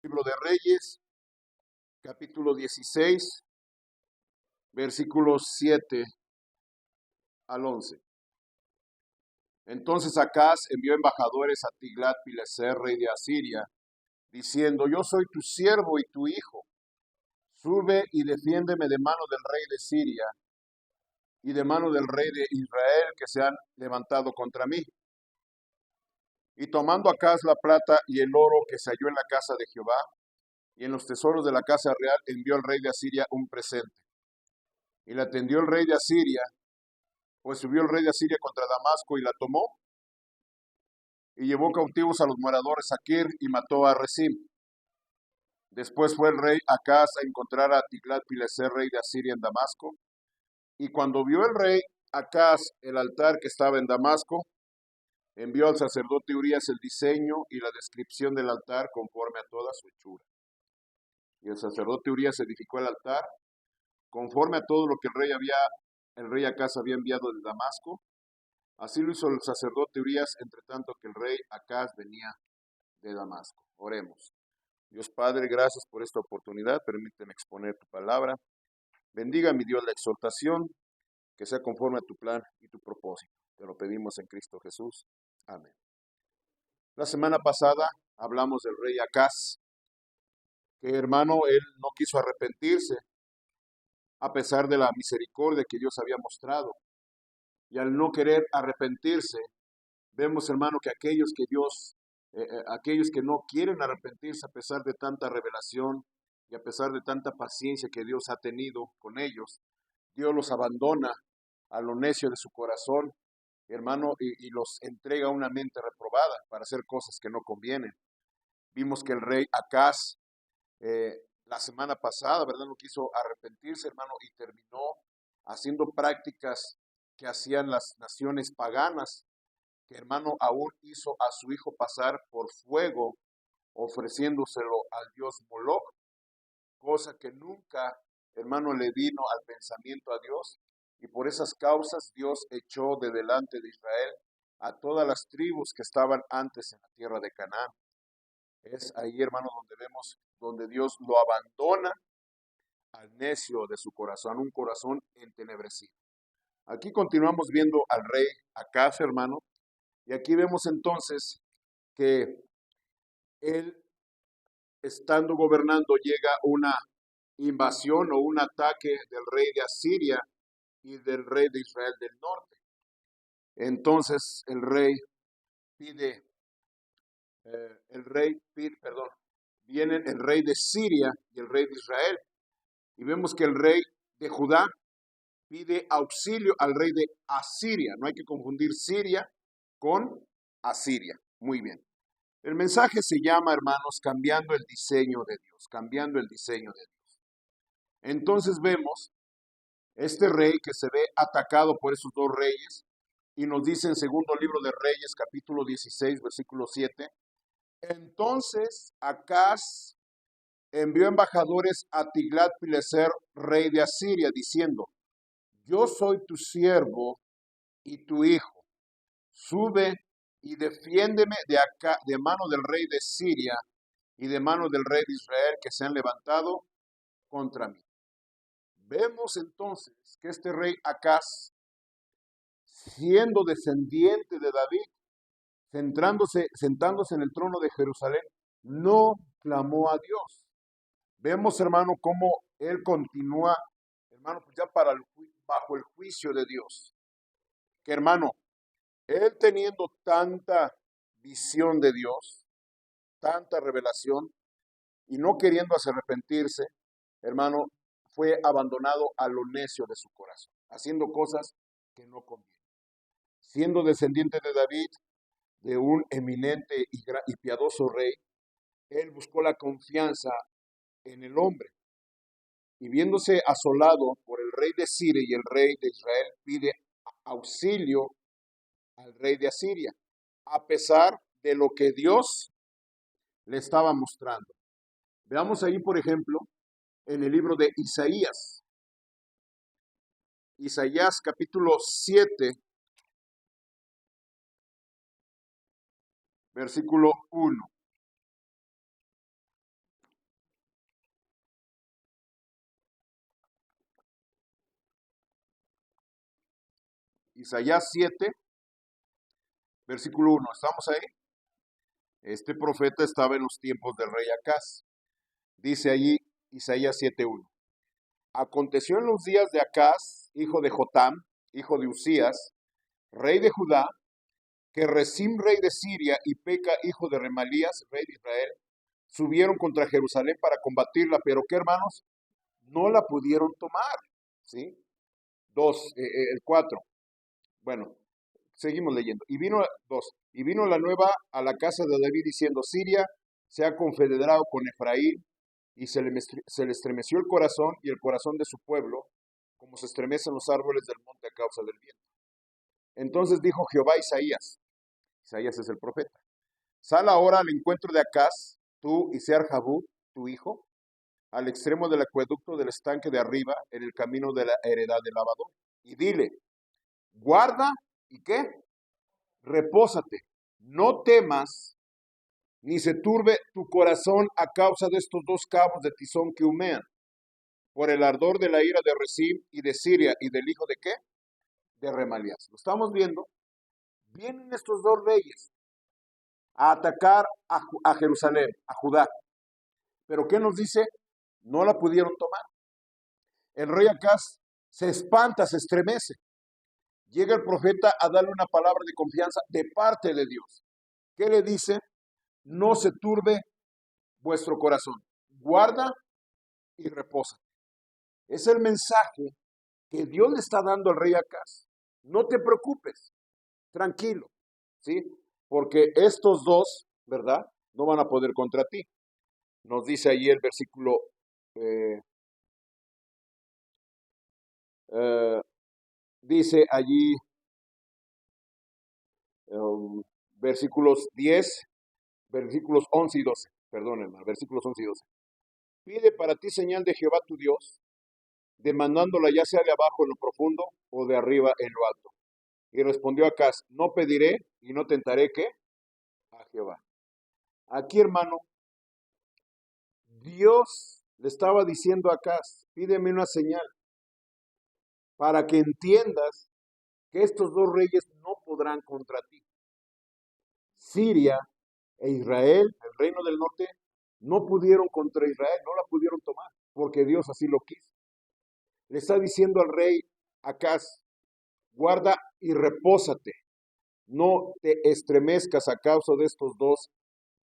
Libro de Reyes, capítulo 16, versículos 7 al 11. Entonces Acaz envió embajadores a Tiglat-Pileser, rey de Asiria, diciendo: Yo soy tu siervo y tu hijo. Sube y defiéndeme de mano del rey de Siria y de mano del rey de Israel, que se han levantado contra mí. Y tomando Acaz la plata y el oro que se halló en la casa de Jehová y en los tesoros de la casa real, envió al rey de Asiria un presente. Y le atendió el rey de Asiria, pues subió el rey de Asiria contra Damasco y la tomó, y llevó cautivos a los moradores a Kir y mató a Rezim. Después fue el rey Acaz a encontrar a Tiglat-Pileser, rey de Asiria, en Damasco, y cuando vio el rey Acaz el altar que estaba en Damasco, envió al sacerdote Urías el diseño y la descripción del altar conforme a toda su hechura. Y el sacerdote Urías edificó el altar conforme a todo lo que el rey Acaz había enviado de Damasco. Así lo hizo el sacerdote Urías, entre tanto que el rey Acaz venía de Damasco. Oremos. Dios Padre, gracias por esta oportunidad. Permíteme exponer tu palabra. Bendiga, mi Dios, la exhortación, que sea conforme a tu plan y tu propósito. Te lo pedimos en Cristo Jesús. Amén. La semana pasada hablamos del rey Acaz, que, hermano, él no quiso arrepentirse a pesar de la misericordia que Dios había mostrado. Y al no querer arrepentirse, vemos, hermano, que aquellos que no quieren arrepentirse a pesar de tanta revelación y a pesar de tanta paciencia que Dios ha tenido con ellos, Dios los abandona a lo necio de su corazón, hermano, y los entrega a una mente reprobada para hacer cosas que no convienen. Vimos que el rey Acaz, la semana pasada, ¿verdad?, no quiso arrepentirse, hermano, y terminó haciendo prácticas que hacían las naciones paganas, que, hermano, aún hizo a su hijo pasar por fuego, ofreciéndoselo al dios Moloch, cosa que nunca, hermano, le vino al pensamiento a Dios, y por esas causas Dios echó de delante de Israel a todas las tribus que estaban antes en la tierra de Canaán. Es ahí, hermano, donde vemos, donde Dios lo abandona al necio de su corazón, un corazón entenebrecido. Aquí continuamos viendo al rey Acaz, hermano, y aquí vemos entonces que él, estando gobernando, llega una invasión o un ataque del rey de Asiria y del rey de Israel del norte. Entonces pide, perdón, vienen el rey de Siria y el rey de Israel. Y vemos que el rey de Judá pide auxilio al rey de Asiria. No hay que confundir Siria con Asiria. Muy bien. El mensaje se llama, hermanos, cambiando el diseño de Dios, cambiando el diseño de Dios. Entonces vemos este rey que se ve atacado por esos dos reyes, y nos dice en segundo libro de Reyes, capítulo 16, versículo 7, entonces Acaz envió embajadores a Tiglat-Pileser, rey de Asiria, diciendo: Yo soy tu siervo y tu hijo. Sube y defiéndeme de mano del rey de Siria y de mano del rey de Israel, que se han levantado contra mí. Vemos entonces que este rey Acaz, siendo descendiente de David, sentándose en el trono de Jerusalén, no clamó a Dios. Vemos, hermano, cómo él continúa, hermano, pues ya bajo el juicio de Dios. Que, hermano, él teniendo tanta visión de Dios, tanta revelación, y no queriendo arrepentirse, hermano, fue abandonado a lo necio de su corazón, haciendo cosas que no convienen. Siendo descendiente de David, de un eminente y piadoso rey, él buscó la confianza en el hombre, y viéndose asolado por el rey de Siria y el rey de Israel, pide auxilio al rey de Asiria, a pesar de lo que Dios le estaba mostrando. Veamos ahí, por ejemplo, en el libro de Isaías. Isaías capítulo 7, versículo 1. Isaías 7, versículo 1. ¿Estamos ahí? Este profeta estaba en los tiempos del rey Acaz. Dice allí Isaías 7:1. Aconteció en los días de Acaz, hijo de Jotam, hijo de Usías, rey de Judá, que Resín, rey de Siria, y Peca, hijo de Remalías, rey de Israel, subieron contra Jerusalén para combatirla, pero ¿qué, hermanos? No la pudieron tomar, ¿sí? El 4. Bueno, seguimos leyendo. Y vino la nueva a la casa de David diciendo, Siria se ha confederado con Efraín, y se le estremeció el corazón y el corazón de su pueblo, como se estremecen los árboles del monte a causa del viento. Entonces dijo Jehová a Isaías es el profeta, sal ahora al encuentro de Acaz, tú y Sear-Jabud, tu hijo, al extremo del acueducto del estanque de arriba, en el camino de la heredad del lavador, y dile, guarda, ¿y qué? Repósate, no temas, ni se turbe tu corazón a causa de estos dos cabos de tizón que humean, por el ardor de la ira de Resín y de Siria y del hijo de qué? De Remalías. Lo estamos viendo. Vienen estos dos reyes a atacar a Jerusalén, a Judá. Pero ¿qué nos dice? No la pudieron tomar. El rey Acaz se espanta, se estremece. Llega el profeta a darle una palabra de confianza de parte de Dios. ¿Qué le dice? No se turbe vuestro corazón. Guarda y reposa. Es el mensaje que Dios le está dando al rey Acaz. No te preocupes, tranquilo, ¿sí? Porque estos dos, ¿verdad? No van a poder contra ti. Nos dice allí el versículo dice allí versículos 10, versículos 11 y 12, perdón, hermano, versículos 11 y 12. Pide para ti señal de Jehová tu Dios, demandándola ya sea de abajo en lo profundo o de arriba en lo alto. Y respondió Acaz, no pediré y no tentaré ¿qué? A Jehová. Aquí, hermano, Dios le estaba diciendo a Acaz, pídeme una señal para que entiendas que estos dos reyes no podrán contra ti. Siria e Israel, el reino del norte, no pudieron contra Israel, no la pudieron tomar, porque Dios así lo quiso. Le está diciendo al rey Acaz, guarda y repósate, no te estremezcas a causa de estos dos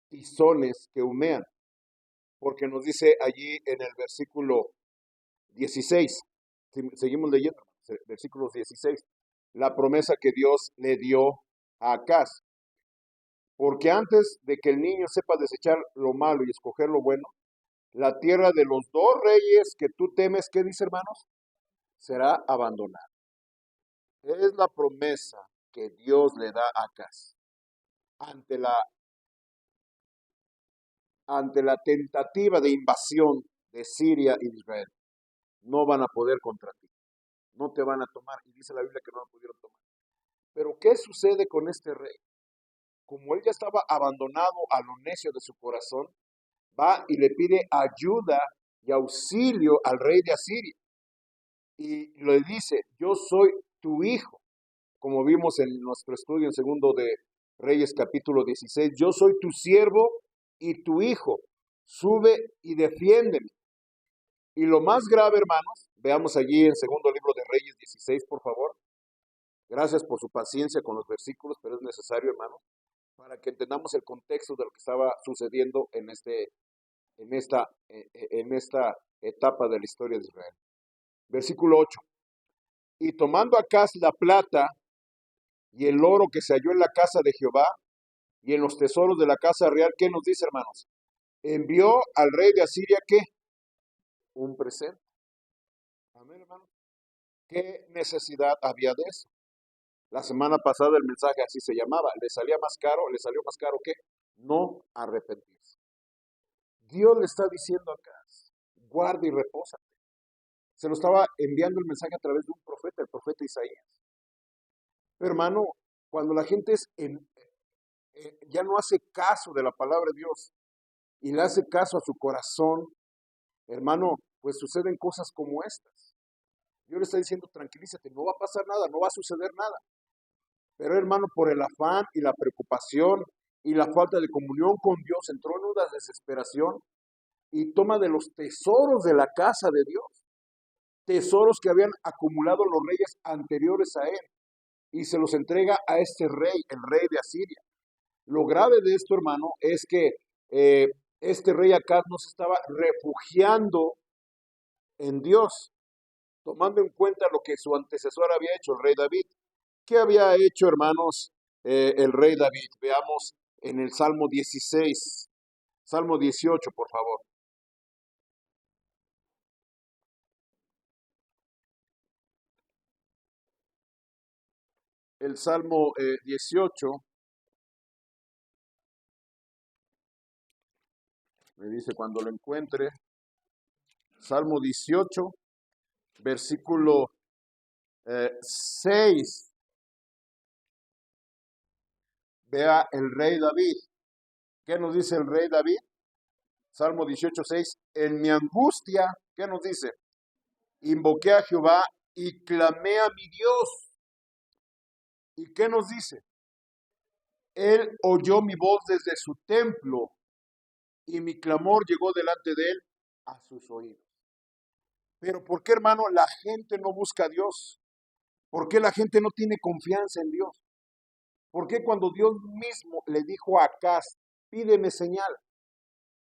tizones que humean, porque nos dice allí en el versículo 16, seguimos leyendo, versículos 16, la promesa que Dios le dio a Acaz. Porque antes de que el niño sepa desechar lo malo y escoger lo bueno, la tierra de los dos reyes que tú temes, ¿qué dice, hermanos? Será abandonada. Es la promesa que Dios le da a Acaz ante la tentativa de invasión de Siria y de Israel. No van a poder contra ti. No te van a tomar. Y dice la Biblia que no la pudieron tomar. Pero ¿qué sucede con este rey? Como él ya estaba abandonado a lo necio de su corazón, va y le pide ayuda y auxilio al rey de Asiria. Y le dice, yo soy tu hijo. Como vimos en nuestro estudio en segundo de Reyes capítulo 16, yo soy tu siervo y tu hijo. Sube y defiéndeme. Y lo más grave, hermanos, veamos allí en segundo libro de Reyes 16, por favor. Gracias por su paciencia con los versículos, pero es necesario, hermanos, para que entendamos el contexto de lo que estaba sucediendo en esta etapa de la historia de Israel. Versículo 8. Y tomando Acaz la plata y el oro que se halló en la casa de Jehová y en los tesoros de la casa real, ¿qué nos dice, hermanos? Envió al rey de Asiria, ¿qué? Un presente. Amén, hermanos. ¿Qué necesidad había de eso? La semana pasada el mensaje así se llamaba. ¿Le salió más caro qué? No arrepentirse. Dios le está diciendo acá, guarda y repósate. Se lo estaba enviando el mensaje a través de un profeta, el profeta Isaías. Pero, hermano, cuando la gente ya no hace caso de la palabra de Dios y le hace caso a su corazón, hermano, pues suceden cosas como estas. Dios le está diciendo, tranquilízate, no va a pasar nada, no va a suceder nada. Pero hermano, por el afán y la preocupación y la falta de comunión con Dios, entró en una desesperación y toma de los tesoros de la casa de Dios, tesoros que habían acumulado los reyes anteriores a él, y se los entrega a este rey, el rey de Asiria. Lo grave de esto, hermano, es que este rey Acaz no se estaba refugiando en Dios, tomando en cuenta lo que su antecesor había hecho, el rey David. ¿Qué había hecho, hermanos, el rey David? Veamos en el Salmo 16, Salmo 18, por favor. El Salmo 18, me dice cuando lo encuentre, Salmo 18, versículo 6. Vea el rey David. ¿Qué nos dice el rey David? Salmo 18, 6. En mi angustia, ¿qué nos dice? Invoqué a Jehová y clamé a mi Dios. ¿Y qué nos dice? Él oyó mi voz desde su templo y mi clamor llegó delante de él a sus oídos. Pero ¿por qué, hermano, la gente no busca a Dios? ¿Por qué la gente no tiene confianza en Dios? ¿Por qué cuando Dios mismo le dijo a Acaz, pídeme señal?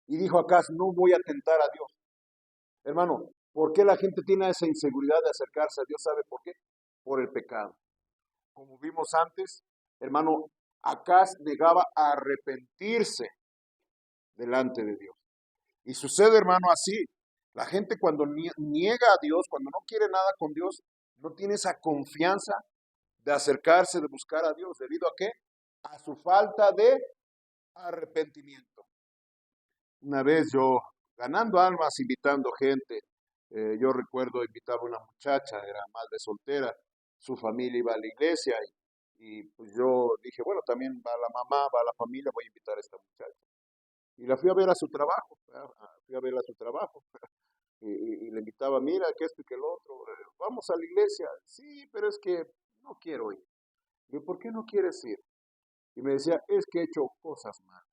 Y dijo Acaz, no voy a tentar a Dios. Hermano, ¿por qué la gente tiene esa inseguridad de acercarse a Dios? ¿Sabe por qué? Por el pecado. Como vimos antes, hermano, Acaz negaba a arrepentirse delante de Dios. Y sucede, hermano, así. La gente cuando niega a Dios, cuando no quiere nada con Dios, no tiene esa confianza de acercarse, de buscar a Dios. ¿Debido a qué? A su falta de arrepentimiento. Una vez yo, ganando almas, invitando gente, yo recuerdo invitaba a una muchacha, era madre soltera, su familia iba a la iglesia y pues yo dije, bueno, también va la mamá, va la familia, voy a invitar a esta muchacha. Y la fui a ver a su trabajo, ¿verdad? Fui a verla a su trabajo. Y le invitaba, mira, que esto y que el otro, vamos a la iglesia. Sí, pero es que no quiero ir. Y yo, ¿por qué no quieres ir? Y me decía, es que he hecho cosas malas.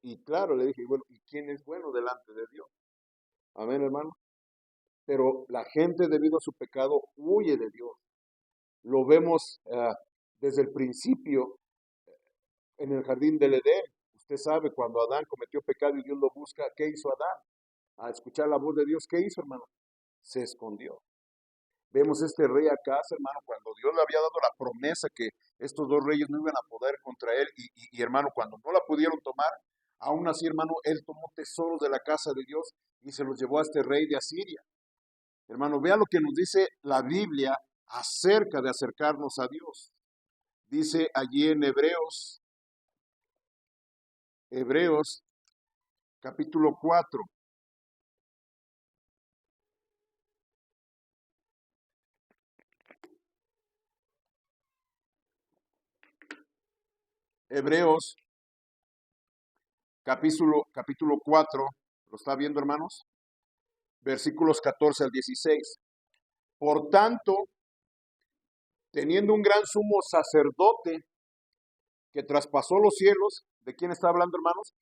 Y claro, le dije, bueno, ¿y quién es bueno delante de Dios? Amén, hermano. Pero la gente debido a su pecado huye de Dios. Lo vemos desde el principio en el jardín del Edén. Usted sabe, cuando Adán cometió pecado y Dios lo busca, ¿qué hizo Adán? A escuchar la voz de Dios, ¿qué hizo, hermano? Se escondió. Vemos este rey Acaz, hermano, cuando Dios le había dado la promesa que estos dos reyes no iban a poder contra él, hermano, cuando no la pudieron tomar, aún así, hermano, él tomó tesoros de la casa de Dios y se los llevó a este rey de Asiria. Hermano, vea lo que nos dice la Biblia acerca de acercarnos a Dios. Dice allí en Hebreos capítulo 4. Hebreos capítulo 4, ¿lo está viendo, hermanos? Versículos 14 al 16. Por tanto, teniendo un gran sumo sacerdote que traspasó los cielos, ¿de quién está hablando, hermanos?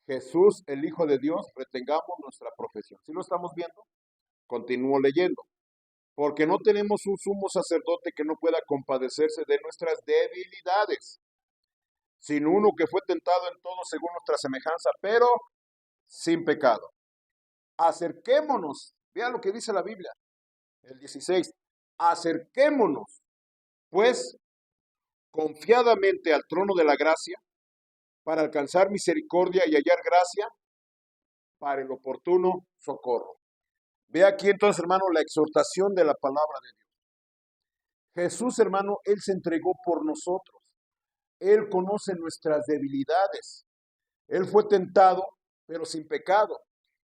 Jesús, el Hijo de Dios, retengamos nuestra profesión. ¿Sí lo estamos viendo? Continúo leyendo. Porque no tenemos un sumo sacerdote que no pueda compadecerse de nuestras debilidades, sino uno que fue tentado en todo según nuestra semejanza, pero sin pecado. Acerquémonos, vea lo que dice la Biblia, el 16, acerquémonos, pues, confiadamente al trono de la gracia, para alcanzar misericordia y hallar gracia para el oportuno socorro. Ve aquí entonces, hermano, la exhortación de la palabra de Dios. Jesús, hermano, Él se entregó por nosotros. Él conoce nuestras debilidades. Él fue tentado, pero sin pecado.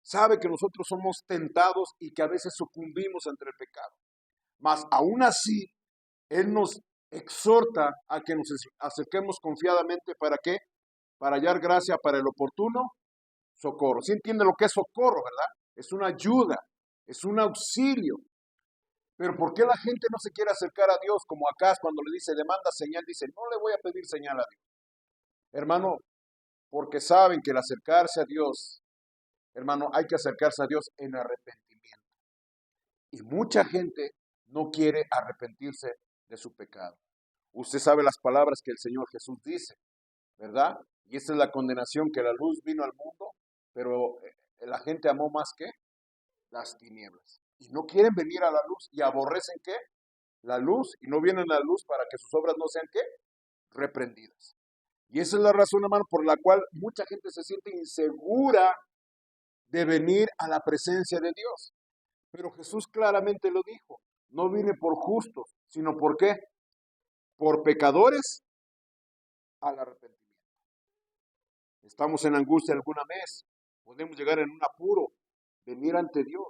Sabe que nosotros somos tentados y que a veces sucumbimos ante el pecado. Mas aún así, Él nos exhorta a que nos acerquemos confiadamente. ¿Para qué? Para hallar gracia para el oportuno socorro. ¿Sí entiende lo que es socorro, verdad? Es una ayuda, es un auxilio. Pero ¿por qué la gente no se quiere acercar a Dios? Como acá cuando le dice, demanda señal, dice, no le voy a pedir señal a Dios. Hermano, porque saben que el acercarse a Dios, hermano, hay que acercarse a Dios en arrepentimiento. Y mucha gente no quiere arrepentirse de su pecado. Usted sabe las palabras que el Señor Jesús dice, ¿verdad? Y esta es la condenación, que la luz vino al mundo, pero la gente amó más que las tinieblas. Y no quieren venir a la luz y aborrecen ¿qué? La luz, y no vienen a la luz para que sus obras no sean ¿qué? Reprendidas. Y esa es la razón, hermano, por la cual mucha gente se siente insegura de venir a la presencia de Dios. Pero Jesús claramente lo dijo, no vine por justos, sino ¿por qué? Por pecadores al arrepentimiento. Estamos en angustia alguna vez, podemos llegar en un apuro, venir ante Dios.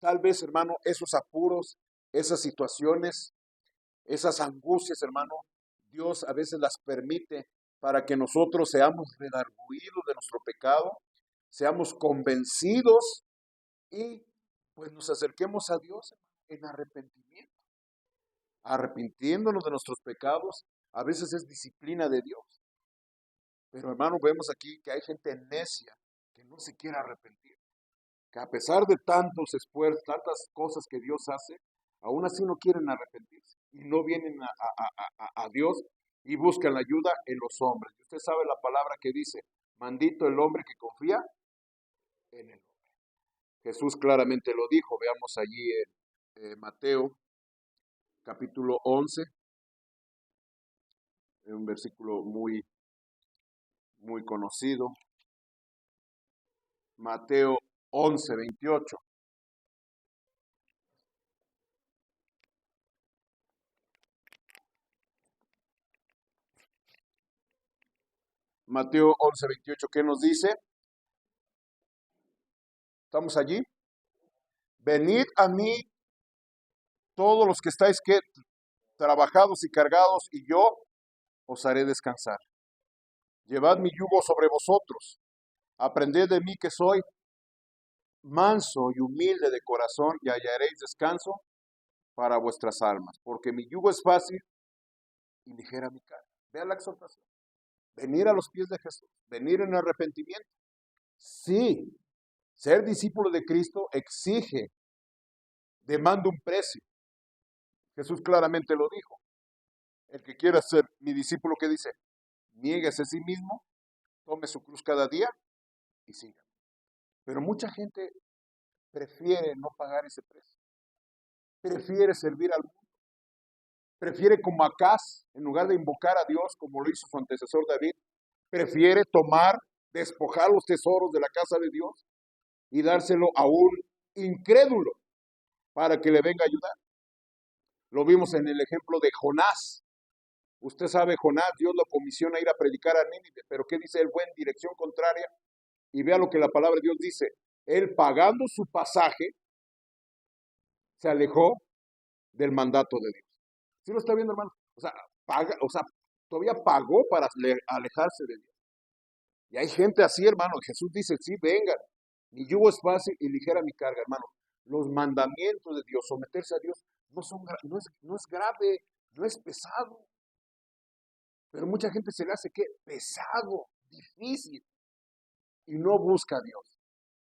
Tal vez, hermano, esos apuros, esas situaciones, esas angustias, hermano, Dios a veces las permite para que nosotros seamos redarguidos de nuestro pecado, seamos convencidos y pues nos acerquemos a Dios en arrepentimiento. Arrepintiéndonos de nuestros pecados, a veces es disciplina de Dios. Pero hermano, vemos aquí que hay gente necia que no se quiere arrepentir, que a pesar de tantos esfuerzos, tantas cosas que Dios hace, aún así no quieren arrepentirse y no vienen a Dios y buscan la ayuda en los hombres. Y usted sabe la palabra que dice, maldito el hombre que confía en el hombre. Jesús claramente lo dijo, veamos allí en Mateo capítulo 11, un versículo muy conocido. Mateo 11, 28. Mateo 11, 28, ¿qué nos dice? ¿Estamos allí? Venid a mí todos los que estáis trabajados y cargados, y yo os haré descansar. Llevad mi yugo sobre vosotros. Aprended de mí que soy manso y humilde de corazón, y hallaréis descanso para vuestras almas, porque mi yugo es fácil y ligera mi carga. Vean la exhortación. Venir a los pies de Jesús, venir en arrepentimiento. Sí, ser discípulo de Cristo exige, demanda un precio. Jesús claramente lo dijo. El que quiera ser mi discípulo, ¿qué dice? Niéguese a sí mismo, tome su cruz cada día y siga. Pero mucha gente prefiere no pagar ese precio. Prefiere servir al mundo. Prefiere como Acaz, en lugar de invocar a Dios como lo hizo su antecesor David, prefiere tomar, despojar los tesoros de la casa de Dios y dárselo a un incrédulo para que le venga a ayudar. Lo vimos en el ejemplo de Jonás. Usted sabe, Jonás, Dios lo comisiona a ir a predicar a Nínive, pero ¿qué dice él? Fue en dirección contraria. Y vea lo que la palabra de Dios dice. Él, pagando su pasaje, se alejó del mandato de Dios. ¿Sí lo está viendo, hermano? Todavía pagó para alejarse de Dios. Y hay gente así, hermano. Jesús dice, sí, vengan. Mi yugo es fácil y ligera mi carga, hermano. Los mandamientos de Dios, someterse a Dios, no es grave, no es pesado. Pero mucha gente se le hace que pesado, difícil, y no busca a Dios.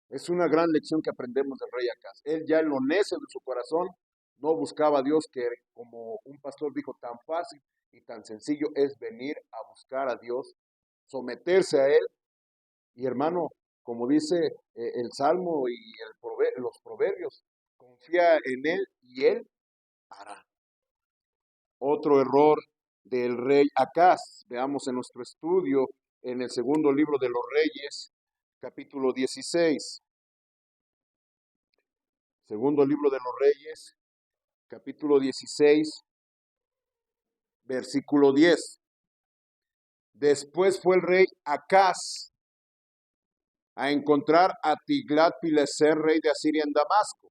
Es una gran lección que aprendemos del rey Acaz. Él ya en lo necio de su corazón no buscaba a Dios, que como un pastor dijo, tan fácil y tan sencillo es venir a buscar a Dios, someterse a Él. Y hermano, como dice el Salmo y los proverbios, confía en Él y Él hará. Otro error del rey Acaz, veamos en nuestro estudio en el segundo libro de los Reyes, capítulo 16. Segundo libro de los Reyes, capítulo 16, versículo 10. Después fue el rey Acaz a encontrar a Tiglat-Pileser, rey de Asiria, en Damasco.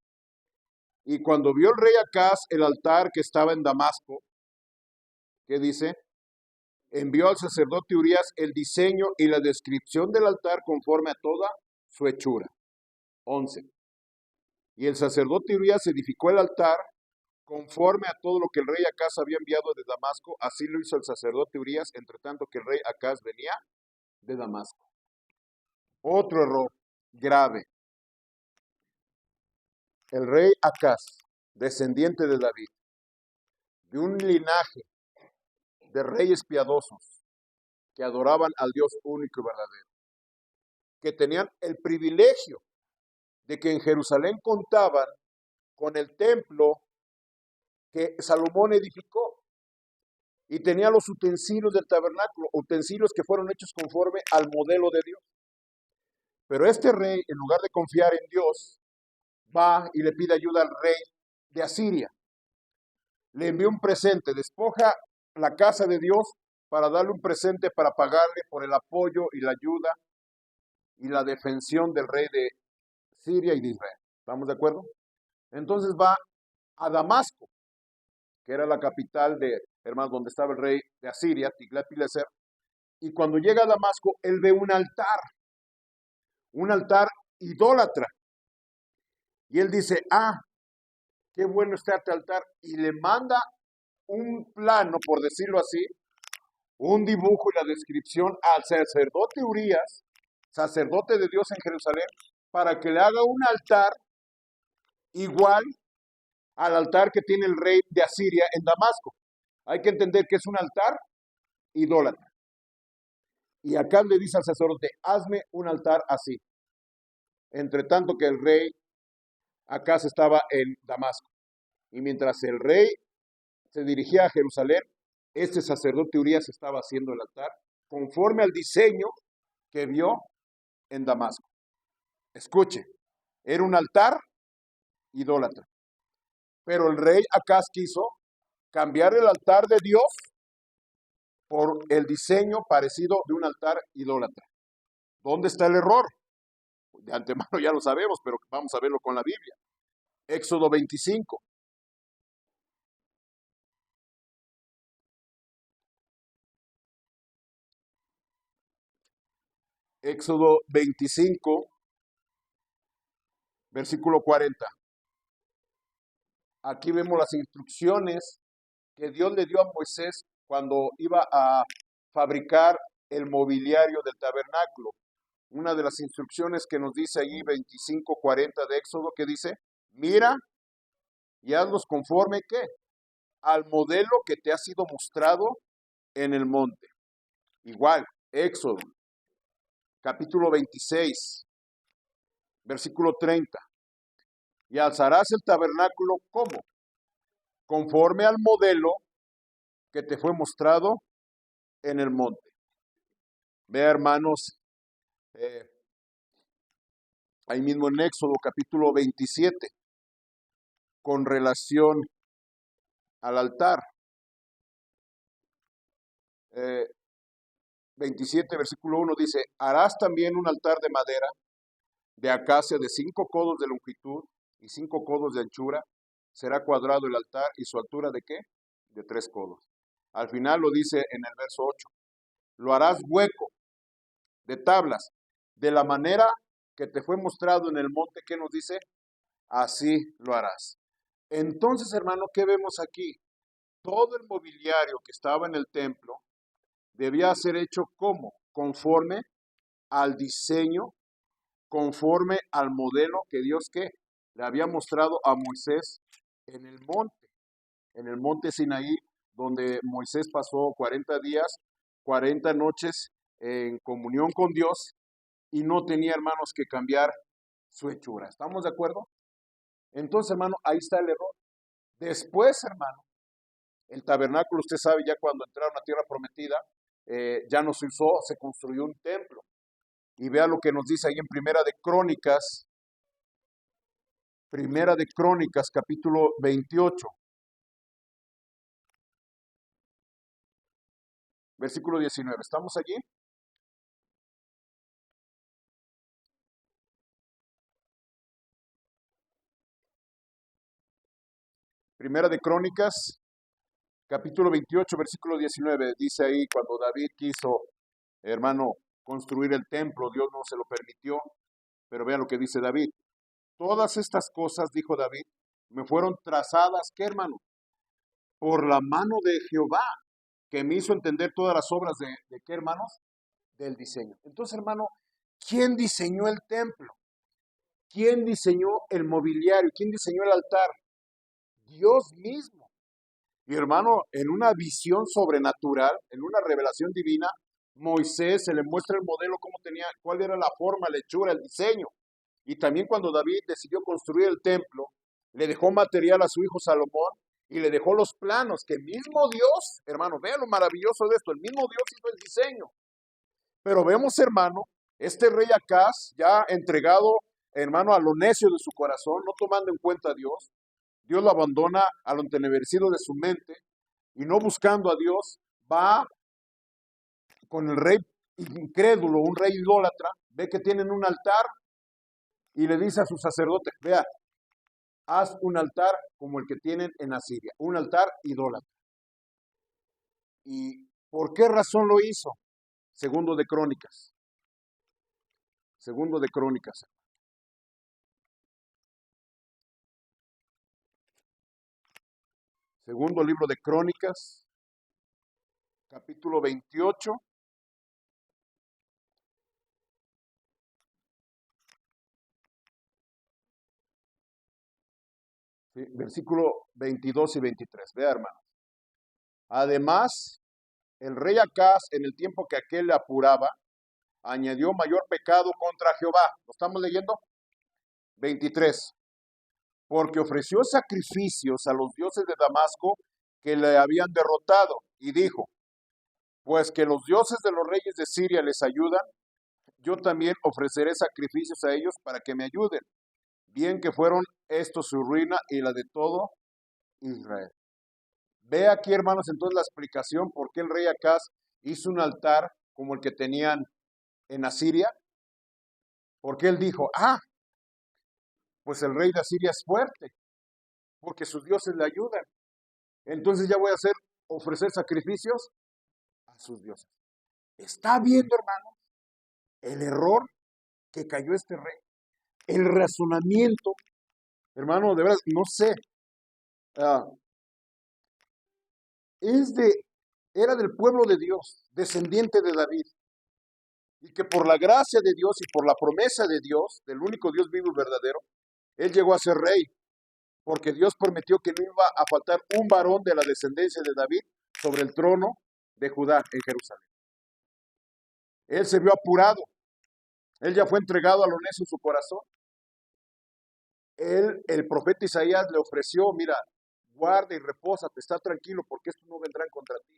Y cuando vio el rey Acaz el altar que estaba en Damasco, ¿qué dice? Envió al sacerdote Urías el diseño y la descripción del altar conforme a toda su hechura. 11. Y el sacerdote Urías edificó el altar conforme a todo lo que el rey Acaz había enviado de Damasco, así lo hizo el sacerdote Urías, entre tanto que el rey Acaz venía de Damasco. Otro error grave. El rey Acaz, descendiente de David, de un linaje de reyes piadosos que adoraban al Dios único y verdadero, que tenían el privilegio de que en Jerusalén contaban con el templo que Salomón edificó y tenía los utensilios del tabernáculo, utensilios que fueron hechos conforme al modelo de Dios. Pero este rey, en lugar de confiar en Dios, va y le pide ayuda al rey de Asiria. Le envió un presente, despoja la casa de Dios para darle un presente para pagarle por el apoyo y la ayuda y la defensión del rey de Siria y de Israel. ¿Estamos de acuerdo? Entonces va a Damasco, que era la capital de, hermanos, donde estaba el rey de Asiria, Tiglat-Pileser, y cuando llega a Damasco, él ve un altar idólatra, y él dice, qué bueno está este altar, y le manda un plano, por decirlo así, un dibujo y la descripción al sacerdote Urías, sacerdote de Dios en Jerusalén, para que le haga un altar igual al altar que tiene el rey de Asiria en Damasco. Hay que entender que es un altar idólatra. Y acá le dice al sacerdote, hazme un altar así. Entre tanto que el rey acá estaba en Damasco. Y mientras el rey se dirigía a Jerusalén, este sacerdote Urías estaba haciendo el altar conforme al diseño que vio en Damasco. Escuche, era un altar idólatra. Pero el rey Acaz quiso cambiar el altar de Dios por el diseño parecido de un altar idólatra. ¿Dónde está el error? De antemano ya lo sabemos, pero vamos a verlo con la Biblia. Éxodo 25. Éxodo 25, versículo 40. Aquí vemos las instrucciones que Dios le dio a Moisés cuando iba a fabricar el mobiliario del tabernáculo. Una de las instrucciones que nos dice allí 25:40 de Éxodo, que dice, mira y hazlos conforme, ¿qué? Al modelo que te ha sido mostrado en el monte. Igual, Éxodo, capítulo 26, versículo 30. Y alzarás el tabernáculo, ¿cómo? Conforme al modelo que te fue mostrado en el monte. Vea, hermanos, ahí mismo en Éxodo capítulo 27, con relación al altar. 27, versículo 1 dice, harás también un altar de madera, de acacia, de 5 codos de longitud y 5 codos de anchura. Será cuadrado el altar y su altura ¿de qué? De 3 codos. Al final lo dice en el verso 8. Lo harás hueco de tablas, de la manera que te fue mostrado en el monte, que nos dice, así lo harás. Entonces, hermano, ¿qué vemos aquí? Todo el mobiliario que estaba en el templo debía ser hecho como, conforme al diseño, conforme al modelo que Dios ¿qué? Le había mostrado a Moisés en el monte Sinaí, donde Moisés pasó 40 días, 40 noches en comunión con Dios y no tenía, hermanos, que cambiar su hechura. ¿Estamos de acuerdo? Entonces, hermano, ahí está el error. Después, hermano, el tabernáculo, usted sabe, ya cuando entraron a tierra prometida, ya no se usó, se construyó un templo. Y vea lo que nos dice ahí en Primera de Crónicas, capítulo 28, versículo 19. ¿Estamos allí? Primera de Crónicas, capítulo 28, versículo 19. Dice ahí, cuando David quiso, hermano, construir el templo, Dios no se lo permitió, pero vean lo que dice David. Todas estas cosas, dijo David, me fueron trazadas, ¿qué hermano? Por la mano de Jehová, que me hizo entender todas las obras de ¿qué hermanos? Del diseño. Entonces, hermano, ¿quién diseñó el templo? ¿Quién diseñó el mobiliario? ¿Quién diseñó el altar? Dios mismo. Y hermano, en una visión sobrenatural, en una revelación divina, Moisés se le muestra el modelo, cómo tenía, cuál era la forma, la hechura, el diseño. Y también cuando David decidió construir el templo, le dejó material a su hijo Salomón y le dejó los planos, que el mismo Dios, hermano, vean lo maravilloso de esto, el mismo Dios hizo el diseño. Pero vemos, hermano, este rey Acaz, ya entregado, hermano, a lo necio de su corazón, no tomando en cuenta a Dios, Dios lo abandona a lo entenebrecido de su mente y no buscando a Dios, va con el rey incrédulo, un rey idólatra, ve que tienen un altar y le dice a su sacerdote, vea, haz un altar como el que tienen en Asiria, un altar idólatra. ¿Y por qué razón lo hizo? Segundo de Crónicas. Segundo de Crónicas. Segundo libro de Crónicas, capítulo 28. Sí, versículo 22 y 23. Vea, hermano. Además, el rey Acaz, en el tiempo que aquel le apuraba, añadió mayor pecado contra Jehová. ¿Lo estamos leyendo? 23. Porque ofreció sacrificios a los dioses de Damasco que le habían derrotado, y dijo, pues que los dioses de los reyes de Siria les ayudan, yo también ofreceré sacrificios a ellos para que me ayuden. Bien que fueron estos su ruina y la de todo Israel. Ve aquí, hermanos, entonces la explicación por qué el rey Acaz hizo un altar como el que tenían en Asiria. Porque él dijo, pues el rey de Asiria es fuerte, porque sus dioses le ayudan. Entonces ya voy a ofrecer sacrificios a sus dioses. ¿Está viendo, hermano, el error que cayó este rey? El razonamiento, hermano, de verdad, no sé, ah, es de, era del pueblo de Dios, descendiente de David, y que por la gracia de Dios y por la promesa de Dios, del único Dios vivo y verdadero, él llegó a ser rey, porque Dios prometió que no iba a faltar un varón de la descendencia de David sobre el trono de Judá en Jerusalén. Él se vio apurado, él ya fue entregado a lo necio en su corazón. El profeta Isaías le ofreció, mira, guarda y repósate, está tranquilo porque estos no vendrán contra ti.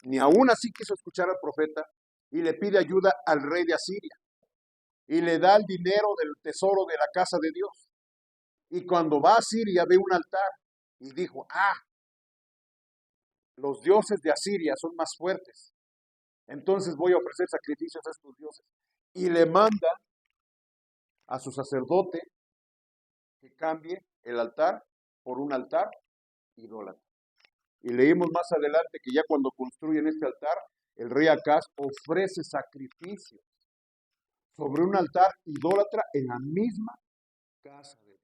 Ni aún así quiso escuchar al profeta y le pide ayuda al rey de Asiria y le da el dinero del tesoro de la casa de Dios. Y cuando va a Siria ve un altar y dijo, los dioses de Asiria son más fuertes, entonces voy a ofrecer sacrificios a estos dioses. Y le manda a su sacerdote que cambie el altar por un altar idólatra. Y leímos más adelante que ya cuando construyen este altar, el rey Acaz ofrece sacrificios sobre un altar idólatra en la misma casa de Dios.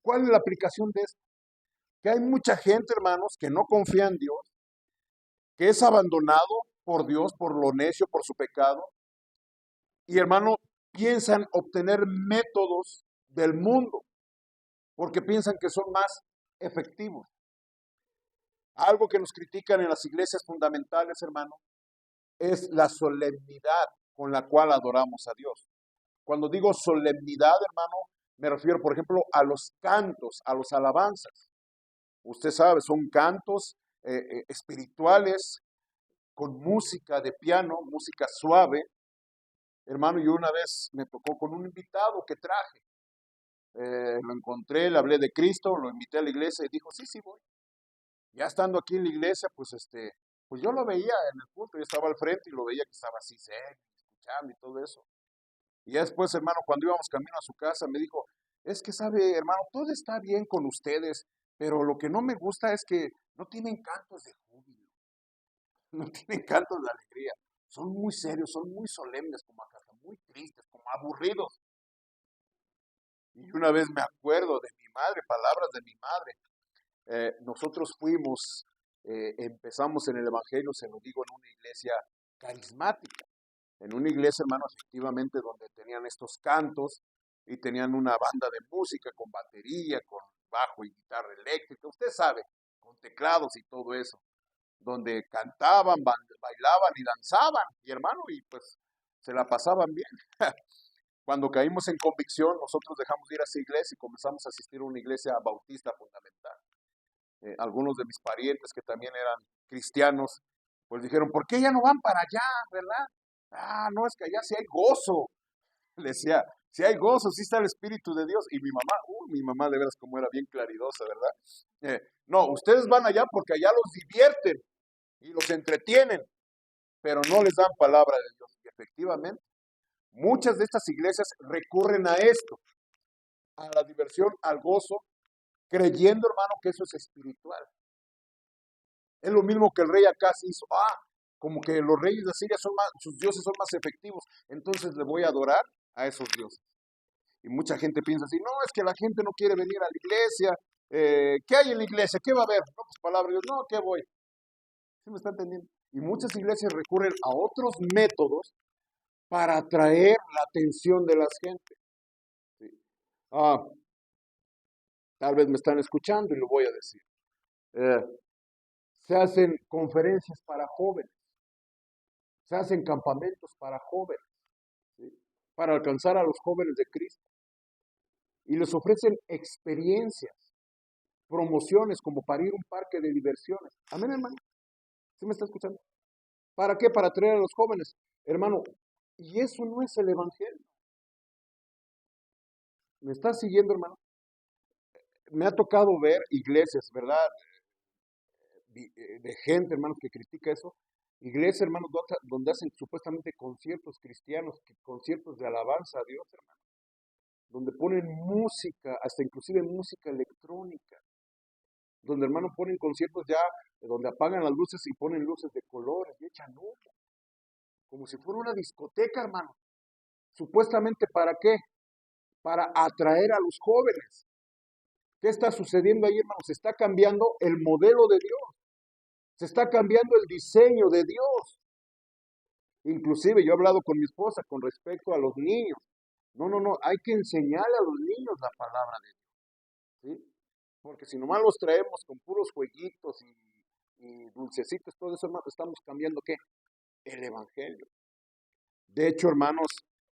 ¿Cuál es la aplicación de esto? Que hay mucha gente, hermanos, que no confía en Dios, que es abandonado por Dios, por lo necio, por su pecado, y hermano, piensan obtener métodos del mundo, porque piensan que son más efectivos. Algo que nos critican en las iglesias fundamentales, hermano, es la solemnidad con la cual adoramos a Dios. Cuando digo solemnidad, hermano, me refiero, por ejemplo, a los cantos, a los alabanzas. Usted sabe, son cantos espirituales con música de piano, música suave. Hermano, yo una vez me tocó con un invitado que traje. Lo encontré, le hablé de Cristo, lo invité a la iglesia y dijo, sí, sí voy. Ya estando aquí en la iglesia, pues yo lo veía en el culto, yo estaba al frente y lo veía que estaba así serio, escuchando y todo eso. Y ya después, hermano, cuando íbamos camino a su casa, me dijo, es que sabe, hermano, todo está bien con ustedes, pero lo que no me gusta es que no tienen cantos de júbilo, no tienen cantos de alegría. Son muy serios, son muy solemnes, como acá, muy tristes, como aburridos. Y una vez me acuerdo de mi madre, palabras de mi madre. Nosotros empezamos en el Evangelio, se lo digo, en una iglesia carismática. En una iglesia, hermano, efectivamente, donde tenían estos cantos y tenían una banda de música con batería, con bajo y guitarra eléctrica, usted sabe, con teclados y todo eso, donde cantaban, bailaban y danzaban, y hermano, y pues se la pasaban bien. Cuando caímos en convicción, nosotros dejamos de ir a esa iglesia y comenzamos a asistir a una iglesia bautista fundamental. Algunos de mis parientes que también eran cristianos, pues dijeron, ¿por qué ya no van para allá, verdad? Ah, no, es que allá sí hay gozo. Le decía, sí hay gozo, sí está el Espíritu de Dios. Y mi mamá de veras como era bien claridosa, ¿verdad? No, ustedes van allá porque allá los divierten y los entretienen, pero no les dan palabra de Dios. Y efectivamente, muchas de estas iglesias recurren a esto, a la diversión, al gozo, creyendo, hermano, que eso es espiritual. Es lo mismo que el rey Acaz hizo. Como que los reyes de Asiria sus dioses son más efectivos, entonces le voy a adorar a esos dioses. Y mucha gente piensa así, no, es que la gente no quiere venir a la iglesia. ¿Qué hay en la iglesia? ¿Qué va a haber? No, pues palabra de Dios, no, ¿qué voy? ¿Sí me está entendiendo? Y muchas iglesias recurren a otros métodos para atraer la atención de las gentes. ¿Sí? Tal vez me están escuchando y lo voy a decir. Se hacen conferencias para jóvenes, se hacen campamentos para jóvenes, ¿sí? Para alcanzar a los jóvenes de Cristo. Y les ofrecen experiencias, promociones, como para ir a un parque de diversiones. Amén, hermano. ¿Sí me está escuchando? ¿Para qué? Para atraer a los jóvenes. Hermano, y eso no es el Evangelio. ¿Me está siguiendo, hermano? Me ha tocado ver iglesias, ¿verdad? De gente, hermano, que critica eso. Iglesias, hermanos, donde hacen supuestamente conciertos cristianos, conciertos de alabanza a Dios, hermano. Donde ponen música, hasta inclusive música electrónica. Donde, hermano, ponen conciertos ya, donde apagan las luces y ponen luces de colores y echan humo. Como si fuera una discoteca, hermano. Supuestamente, ¿para qué? Para atraer a los jóvenes. ¿Qué está sucediendo ahí, hermano? Se está cambiando el modelo de Dios. Se está cambiando el diseño de Dios. Inclusive yo he hablado con mi esposa con respecto a los niños. No, hay que enseñarle a los niños la palabra de Dios. ¿Sí? Porque si nomás los traemos con puros jueguitos y dulcecitos, todo eso, hermano, estamos cambiando, ¿qué? El Evangelio. De hecho, hermanos,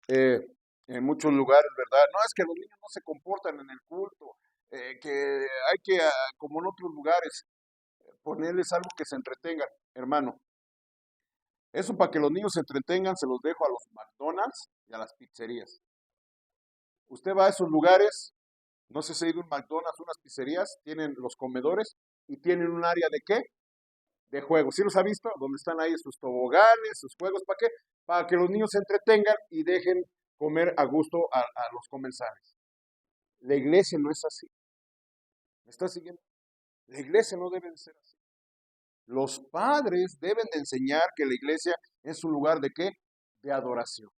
en muchos lugares, ¿verdad? No, es que los niños no se comportan en el culto, que hay que, como en otros lugares, ponerles algo que se entretengan. Hermano, eso para que los niños se entretengan, se los dejo a los McDonald's y a las pizzerías. Usted va a esos lugares, no sé si ha ido a un McDonald's, unas pizzerías, tienen los comedores y tienen un área de ¿qué? De juegos. ¿Sí los ha visto? Donde están ahí sus toboganes, sus juegos, ¿para qué? Para que los niños se entretengan y dejen comer a gusto a los comensales. La iglesia no es así. ¿Me está siguiendo? La iglesia no debe de ser así. Los padres deben de enseñar que la iglesia es un lugar de ¿qué? De adoración.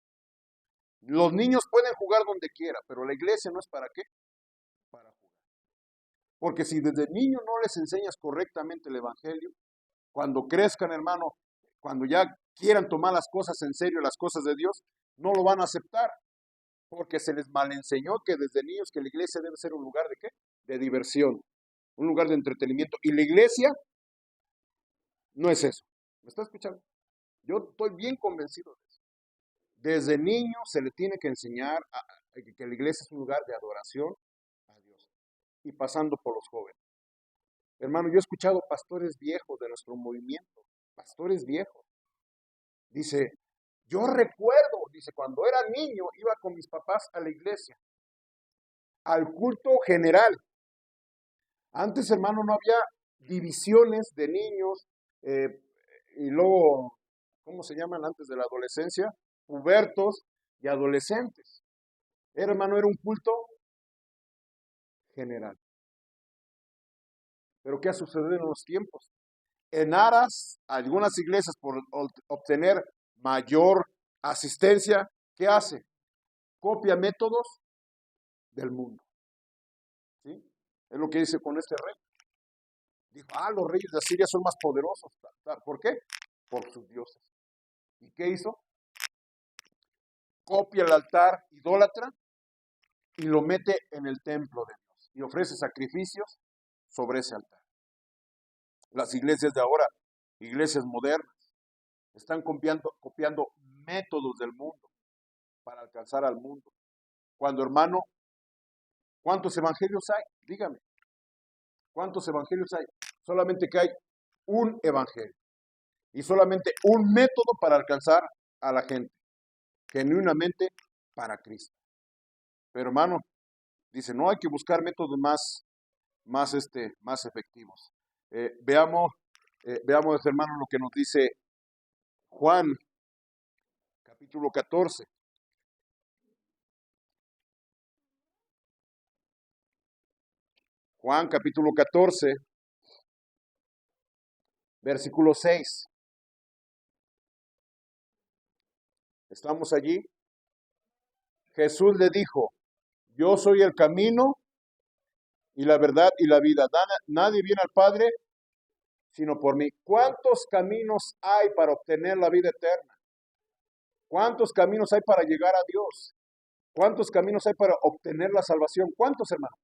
Los niños pueden jugar donde quiera, pero la iglesia no es para qué? Para jugar. Porque si desde niño no les enseñas correctamente el evangelio, cuando crezcan, hermano, cuando ya quieran tomar las cosas en serio, las cosas de Dios, no lo van a aceptar, porque se les malenseñó que desde niños que la iglesia debe ser un lugar de ¿qué? De diversión, un lugar de entretenimiento. Y la iglesia no es eso. ¿Me está escuchando? Yo estoy bien convencido de eso. Desde niño se le tiene que enseñar que la iglesia es un lugar de adoración a Dios. Y pasando por los jóvenes. Hermano, yo he escuchado pastores viejos de nuestro movimiento, pastores viejos. Dice, yo recuerdo, dice, cuando era niño iba con mis papás a la iglesia, al culto general. Antes, hermano, no había divisiones de niños y luego, ¿cómo se llaman antes de la adolescencia? Pubertos y adolescentes. Hermano, era un culto general. Pero ¿qué ha sucedido en los tiempos? En aras, algunas iglesias por obtener mayor asistencia, ¿qué hace? Copia métodos del mundo. ¿Sí? Es lo que dice con este rey. Dijo, los reyes de Asiria son más poderosos. ¿Por qué? Por sus dioses. ¿Y qué hizo? Copia el altar idólatra y lo mete en el templo de Dios y ofrece sacrificios sobre ese altar. Las iglesias de ahora, iglesias modernas, están copiando métodos del mundo para alcanzar al mundo. Cuando, hermano, ¿cuántos evangelios hay? Dígame, ¿cuántos evangelios hay? Solamente que hay un evangelio y solamente un método para alcanzar a la gente, genuinamente para Cristo. Pero, hermano, dice, no hay que buscar métodos más efectivos. Veamos, hermano, lo que nos dice Juan, capítulo 14. Juan, capítulo 14, versículo 6. ¿Estamos allí? Jesús le dijo, yo soy el camino y la verdad y la vida. Nadie viene al Padre sino por mí. ¿Cuántos caminos hay para obtener la vida eterna? ¿Cuántos caminos hay para llegar a Dios? ¿Cuántos caminos hay para obtener la salvación? ¿Cuántos, hermano?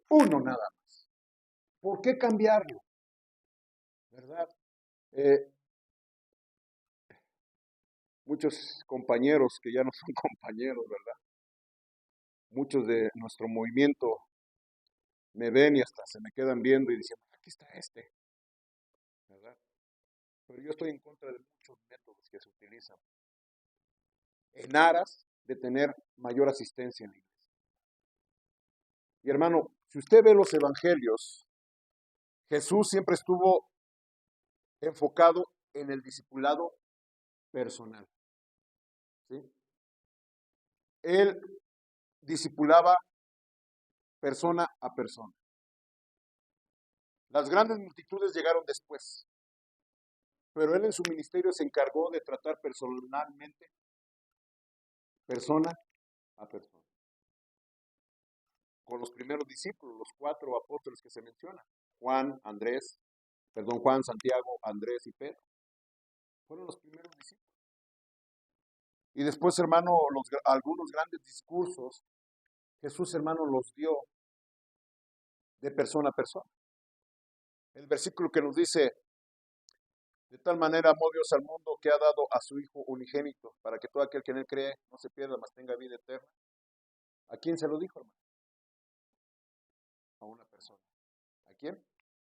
Uno nada más. ¿Por qué cambiarlo? ¿Verdad? Muchos compañeros que ya no son compañeros, ¿verdad? Muchos de nuestro movimiento me ven y hasta se me quedan viendo y dicen, aquí está ¿verdad? Pero yo estoy en contra de muchos métodos que se utilizan en aras de tener mayor asistencia en la iglesia. Y hermano, si usted ve los evangelios, Jesús siempre estuvo enfocado en el discipulado personal. ¿Sí? Él discipulaba persona a persona. Las grandes multitudes llegaron después, pero él en su ministerio se encargó de tratar personalmente, persona a persona. Con los primeros discípulos, los 4 apóstoles que se mencionan, Juan, Santiago, Andrés y Pedro, fueron los primeros discípulos. Y después, hermano, algunos grandes discursos, Jesús, hermano, los dio de persona a persona. El versículo que nos dice, de tal manera amó Dios al mundo que ha dado a su Hijo unigénito, para que todo aquel que en él cree no se pierda, mas tenga vida eterna. ¿A quién se lo dijo, hermano? A una persona. ¿A quién?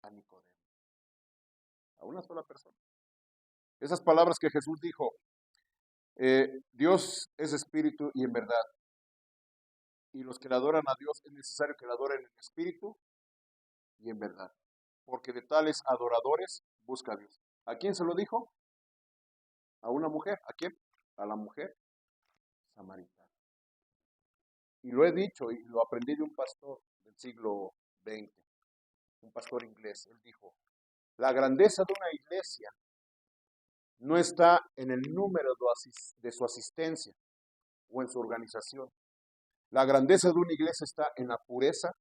A Nicodemo. A una sola persona. Esas palabras que Jesús dijo, Dios es espíritu y en verdad. Y los que le adoran a Dios es necesario que le adoren en espíritu y en verdad. Porque de tales adoradores busca a Dios. ¿A quién se lo dijo? A una mujer. ¿A quién? A la mujer samaritana. Y lo he dicho y lo aprendí de un pastor del siglo XX, un pastor inglés. Él dijo, la grandeza de una iglesia no está en el número de su asistencia o en su organización. La grandeza de una iglesia está en la pureza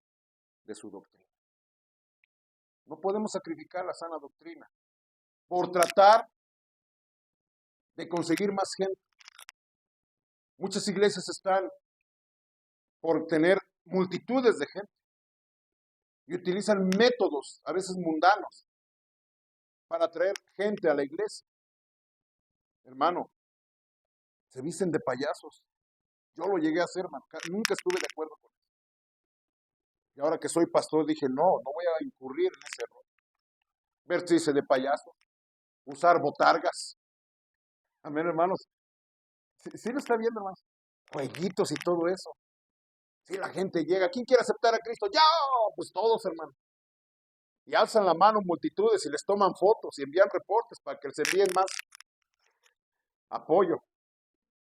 de su doctrina. No podemos sacrificar la sana doctrina por tratar de conseguir más gente. Muchas iglesias están por tener multitudes de gente y utilizan métodos, a veces mundanos, para atraer gente a la iglesia. Hermano, se visten de payasos. Yo lo llegué a hacer, hermano. Nunca estuve de acuerdo con eso. Y ahora que soy pastor dije, no voy a incurrir en ese error. Vestirse de payaso, usar botargas. Amén, hermanos. Sí lo está viendo, hermanos. Jueguitos y todo eso. Si la gente llega, ¿quién quiere aceptar a Cristo? ¡Ya! Pues todos, hermano. Y alzan la mano multitudes y les toman fotos y envían reportes para que les envíen más apoyo.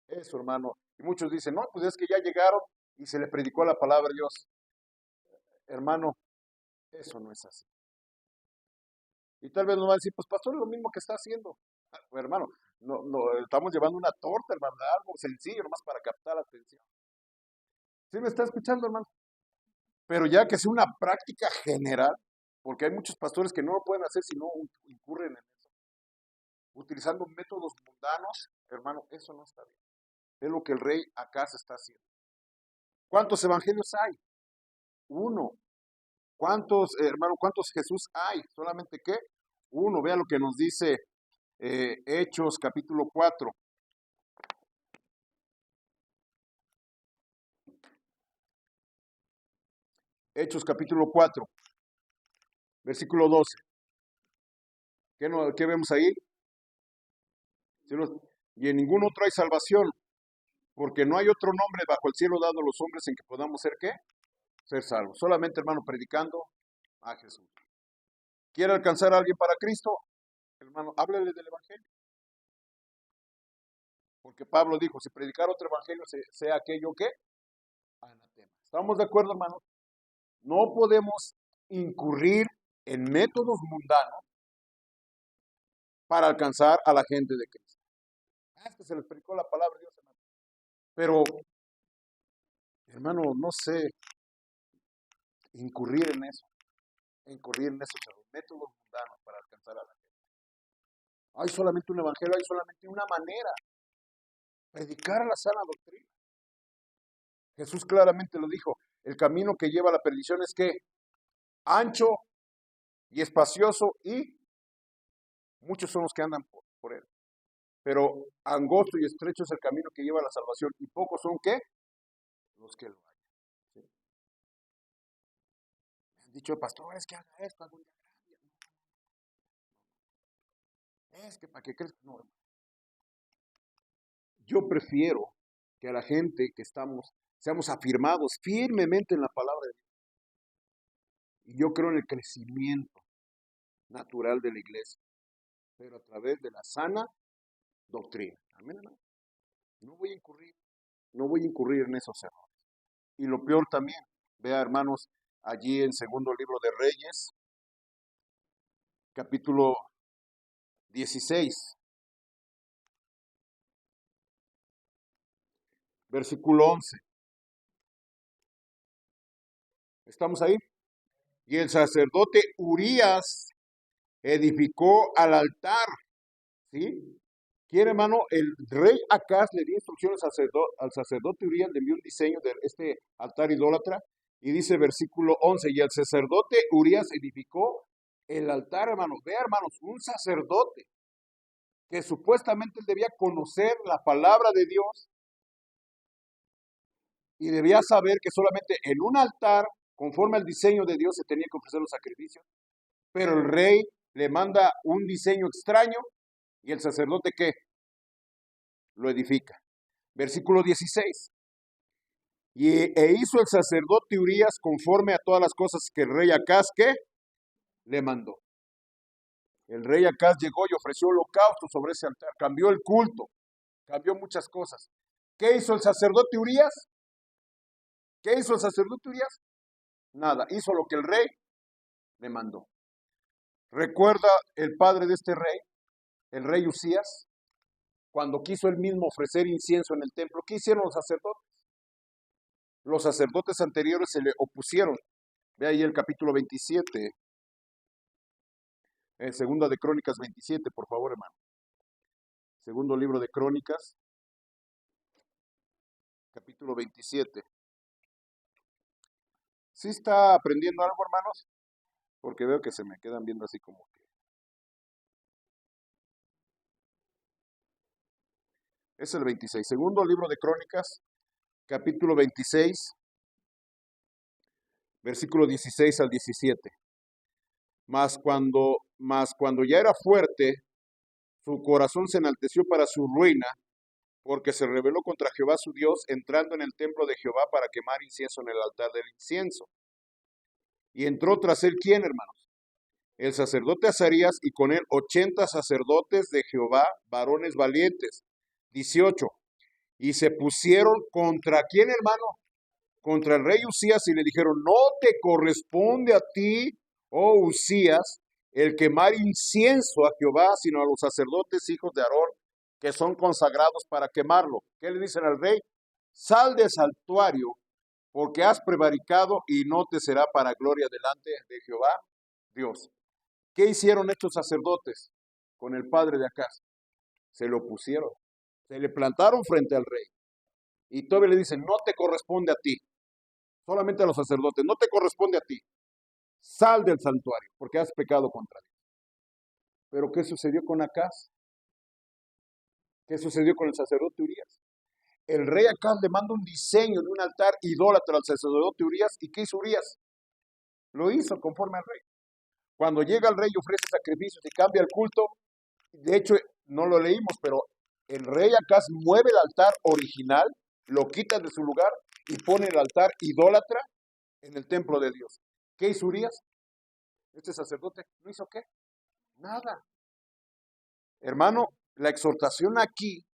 Eso, hermano. Y muchos dicen, no, pues es que ya llegaron y se le predicó la palabra de Dios. Hermano, eso no es así. Y tal vez nos va a decir, pues pastor, es lo mismo que está haciendo. Hermano, no, estamos llevando una torta, hermano, algo sencillo, nomás para captar la atención. ¿Sí me está escuchando, hermano? Pero ya que sea una práctica general, porque hay muchos pastores que no lo pueden hacer si no incurren en eso. Utilizando métodos mundanos, hermano, eso no está bien. Es lo que el rey Acaz está haciendo. ¿Cuántos evangelios hay? Uno. ¿Cuántos, hermano, cuántos Jesús hay? Solamente qué? Uno. Vea lo que nos dice Hechos capítulo 4. Hechos capítulo 4, versículo 12. ¿Qué vemos ahí? Y en ningún otro hay salvación, porque no hay otro nombre bajo el cielo dado a los hombres en que podamos ser ¿qué? Ser salvos. Solamente, hermano, predicando a Jesús. ¿Quiere alcanzar a alguien para Cristo? Hermano, háblele del evangelio. Porque Pablo dijo, si predicar otro evangelio sea aquello que anatema. ¿Estamos de acuerdo, hermano? No podemos incurrir en métodos mundanos para alcanzar a la gente de Cristo. Es que se les predicó la palabra de Dios, hermano. Pero, hermano, no sé, incurrir en esos métodos mundanos para alcanzar a la gente. Hay solamente un evangelio, hay solamente una manera. Predicar a la sana doctrina. Jesús claramente lo dijo, el camino que lleva a la perdición es que ancho y espacioso y muchos son los que andan por él. Pero angosto y estrecho es el camino que lleva a la salvación y pocos son ¿qué? Los que lo hallan. ¿Sí? Me han dicho, pastor, es que haga esto, haga un diagrama. Es que para que crezca. No, hermano. Yo prefiero que a la gente que seamos afirmados firmemente en la palabra de Dios. Y yo creo en el crecimiento natural de la iglesia, pero a través de la sana doctrina. Amén, hermano. No voy a incurrir en esos errores. Y lo peor también, vea, hermanos, allí en segundo libro de Reyes, capítulo 16, versículo 11. ¿Estamos ahí? Y el sacerdote Urías edificó al altar, ¿sí? ¿Quiere, hermano? El rey Acaz le dio instrucciones al sacerdote Urías, le envió un diseño de este altar idólatra, y dice versículo 11, y el sacerdote Urías edificó el altar, hermano. Vea, hermanos, un sacerdote que supuestamente él debía conocer la palabra de Dios y debía saber que solamente en un altar, conforme al diseño de Dios, se tenía que ofrecer los sacrificios, pero el rey le manda un diseño extraño y el sacerdote ¿qué? Lo edifica. Versículo 16. E hizo el sacerdote Urías conforme a todas las cosas que el rey Acaz ¿qué? Le mandó. El rey Acaz llegó y ofreció holocausto sobre ese altar, cambió el culto, cambió muchas cosas. ¿Qué hizo el sacerdote Urías? ¿Qué hizo el sacerdote Urías? Nada, hizo lo que el rey le mandó. ¿Recuerda el padre de este rey, el rey Usías, cuando quiso él mismo ofrecer incienso en el templo? ¿Qué hicieron los sacerdotes? Los sacerdotes anteriores se le opusieron. Ve ahí el capítulo 27, segunda de Crónicas 27, por favor, hermano. Segundo libro de Crónicas, capítulo 27. ¿Sí está aprendiendo algo, hermanos? Porque veo que se me quedan viendo así como que... Es el 26. Segundo libro de Crónicas, capítulo 26, versículo 16 al 17. Mas cuando ya era fuerte, su corazón se enalteció para su ruina, porque se rebeló contra Jehová su Dios, entrando en el templo de Jehová para quemar incienso en el altar del incienso. Y entró tras él, ¿quién, hermanos? El sacerdote Azarías, y con él 80 sacerdotes de Jehová, varones valientes. 18. Y se pusieron contra quién, hermano? Contra el rey Usías, y le dijeron, no te corresponde a ti, oh Usías, el quemar incienso a Jehová, sino a los sacerdotes hijos de Aarón, que son consagrados para quemarlo. ¿Qué le dicen al rey? Sal del santuario porque has prevaricado y no te será para gloria delante de Jehová Dios. ¿Qué hicieron estos sacerdotes con el padre de Acaz? Se lo pusieron, se le plantaron frente al rey. Y todavía le dicen, no te corresponde a ti, solamente a los sacerdotes, no te corresponde a ti. Sal del santuario, porque has pecado contra Dios. Pero ¿qué sucedió con Acaz? ¿Qué sucedió con el sacerdote Urías? El rey Acaz le manda un diseño de un altar idólatra al sacerdote Urías. ¿Y qué hizo Urías? Lo hizo conforme al rey. Cuando llega el rey y ofrece sacrificios y cambia el culto, de hecho no lo leímos, pero el rey Acaz mueve el altar original, lo quita de su lugar y pone el altar idólatra en el templo de Dios. ¿Qué hizo Urías? Este sacerdote no hizo qué? Nada. Hermano, la exhortación aquí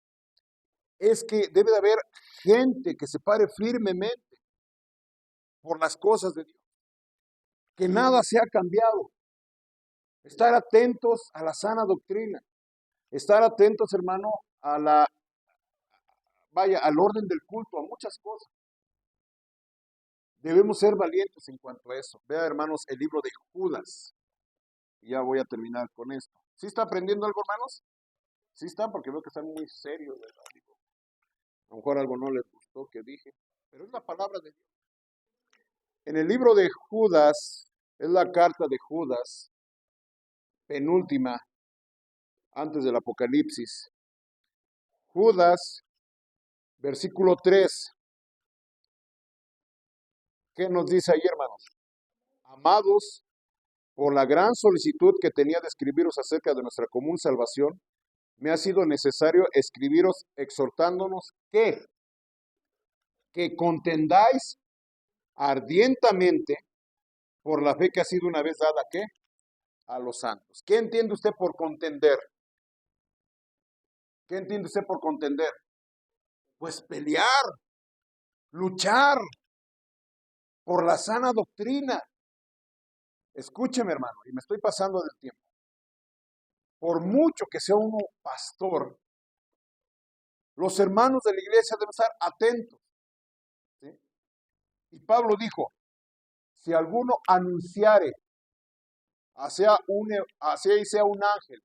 es que debe de haber gente que se pare firmemente por las cosas de Dios, que nada se ha cambiado. Estar atentos a la sana doctrina, estar atentos, hermano, al orden del culto, a muchas cosas. Debemos ser valientes en cuanto a eso. Vea, hermanos, el libro de Judas. Y ya voy a terminar con esto. ¿Sí está aprendiendo algo, hermanos? Sí están, porque veo que están muy serios, ¿verdad? Digo, a lo mejor algo no les gustó que dije, pero es la palabra de Dios. En el libro de Judas, es la carta de Judas, penúltima, antes del Apocalipsis. Judas, versículo 3. ¿Qué nos dice ahí, hermanos? Amados, por la gran solicitud que tenía de escribiros acerca de nuestra común salvación, me ha sido necesario escribiros exhortándonos que contendáis ardientemente por la fe que ha sido una vez dada, ¿qué? A los santos. ¿Qué entiende usted por contender? ¿Qué entiende usted por contender? Pues pelear, luchar por la sana doctrina. Escúcheme, hermano, y me estoy pasando del tiempo. Por mucho que sea uno pastor, los hermanos de la iglesia deben estar atentos. ¿Sí? Y Pablo dijo, si alguno anunciare, sea un ángel,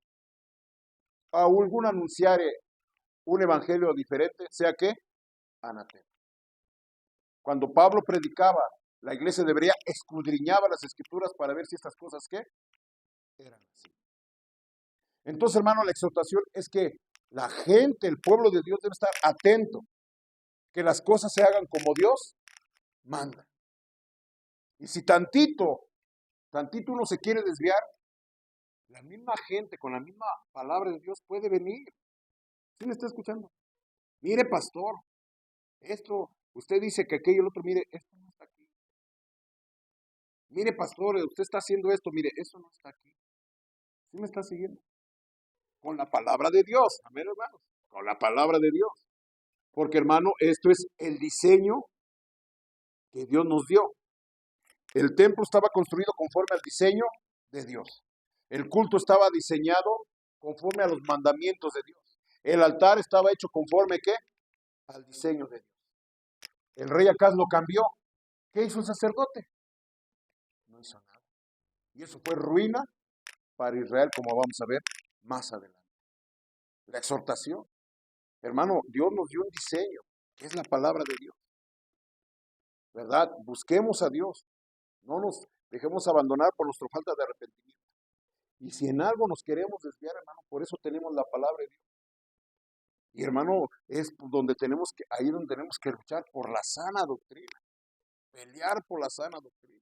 a algún anunciare un evangelio diferente, sea que anatema. Cuando Pablo predicaba, la iglesia debería escudriñaba las escrituras para ver si estas cosas ¿qué? Eran así. Entonces, hermano, la exhortación es que la gente, el pueblo de Dios debe estar atento, que las cosas se hagan como Dios manda. Y si tantito uno se quiere desviar, la misma gente con la misma palabra de Dios puede venir. ¿Sí me está escuchando? Mire, pastor, esto, usted dice que aquello, el otro, mire, esto no está aquí. Mire, pastor, usted está haciendo esto, mire, eso no está aquí. ¿Sí me está siguiendo? Con la palabra de Dios, amén, hermanos, con la palabra de Dios. Porque, hermano, esto es el diseño que Dios nos dio. El templo estaba construido conforme al diseño de Dios. El culto estaba diseñado conforme a los mandamientos de Dios. El altar estaba hecho conforme ¿qué? Al diseño de Dios. El rey Acaz lo cambió. ¿Qué hizo el sacerdote? No hizo nada. Y eso fue ruina para Israel, como vamos a ver más adelante. La exhortación. Hermano, Dios nos dio un diseño, que es la palabra de Dios. ¿Verdad? Busquemos a Dios. No nos dejemos abandonar por nuestra falta de arrepentimiento. Y si en algo nos queremos desviar, hermano, por eso tenemos la palabra de Dios. Y hermano, es ahí donde tenemos que luchar por la sana doctrina. Pelear por la sana doctrina.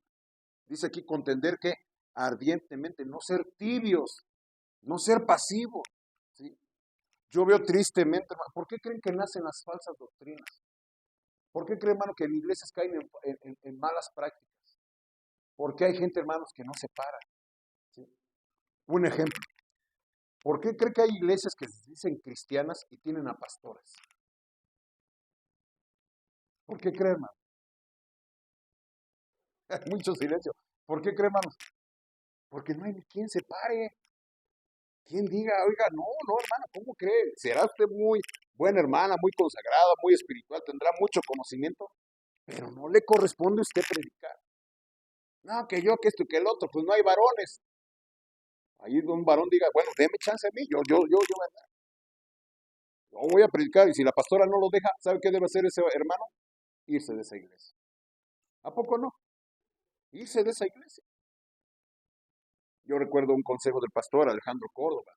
Dice aquí contender que ardientemente, no ser tibios, no ser pasivos. ¿Sí? Yo veo tristemente, hermano, ¿por qué creen que nacen las falsas doctrinas? ¿Por qué creen, hermano, que en iglesias caen en malas prácticas? Porque hay gente, hermanos, que no se para. ¿Sí? Un ejemplo. ¿Por qué cree que hay iglesias que se dicen cristianas y tienen a pastores? ¿Por qué cree, hermano? Mucho silencio. ¿Por qué cree, hermanos? Porque no hay ni quien se pare. Quien diga, oiga, no, hermana, ¿cómo cree? ¿Será usted muy buena hermana, muy consagrada, muy espiritual, tendrá mucho conocimiento? pero no le corresponde a usted predicar. No, que yo, que esto y que el otro, pues no hay varones. Ahí un varón diga, bueno, déme chance a mí, ¿verdad? Yo voy a predicar y si la pastora no lo deja, ¿sabe qué debe hacer ese hermano? Irse de esa iglesia. ¿A poco no? Irse de esa iglesia. Yo recuerdo un consejo del pastor Alejandro Córdoba.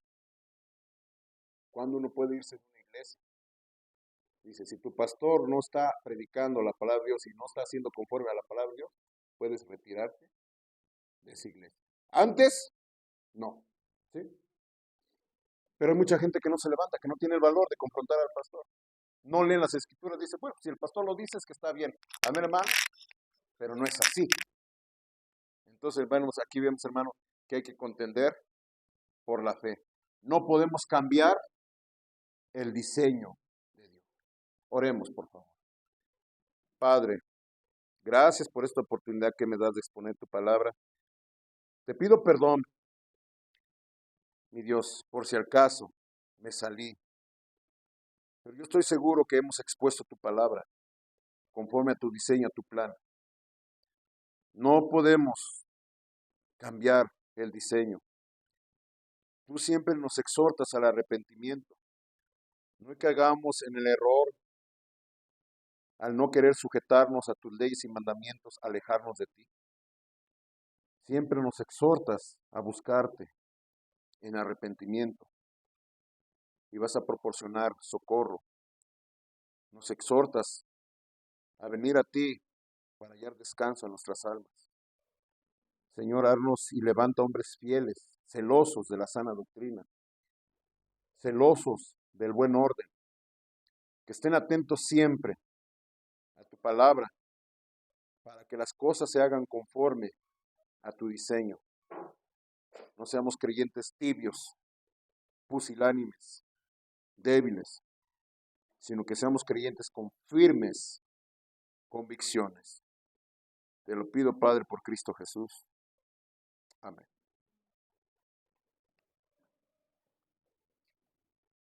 ¿Cuándo uno puede irse de una iglesia? Dice, si tu pastor no está predicando la palabra de Dios y no está haciendo conforme a la palabra de Dios, puedes retirarte de esa iglesia. Antes, no. ¿Sí? Pero hay mucha gente que no se levanta, que no tiene el valor de confrontar al pastor. No leen las escrituras, dice, bueno, si el pastor lo dice es que está bien. Amén, hermano, pero no es así. Entonces, hermanos, aquí vemos, hermano, que hay que contender por la fe. No podemos cambiar el diseño de Dios. Oremos, por favor. Padre, gracias por esta oportunidad que me das de exponer tu palabra. Te pido perdón, mi Dios, por si acaso me salí. Pero yo estoy seguro que hemos expuesto tu palabra conforme a tu diseño, a tu plan. No podemos cambiar el diseño. Tú siempre nos exhortas al arrepentimiento. No caigamos en el error al no querer sujetarnos a tus leyes y mandamientos, alejarnos de ti. Siempre nos exhortas a buscarte en arrepentimiento y vas a proporcionar socorro. Nos exhortas a venir a ti para hallar descanso a nuestras almas. Señor, haznos y levanta hombres fieles, celosos de la sana doctrina, celosos del buen orden, que estén atentos siempre a tu palabra, para que las cosas se hagan conforme a tu diseño. No seamos creyentes tibios, pusilánimes, débiles, sino que seamos creyentes con firmes convicciones. Te lo pido, Padre, por Cristo Jesús. Amén.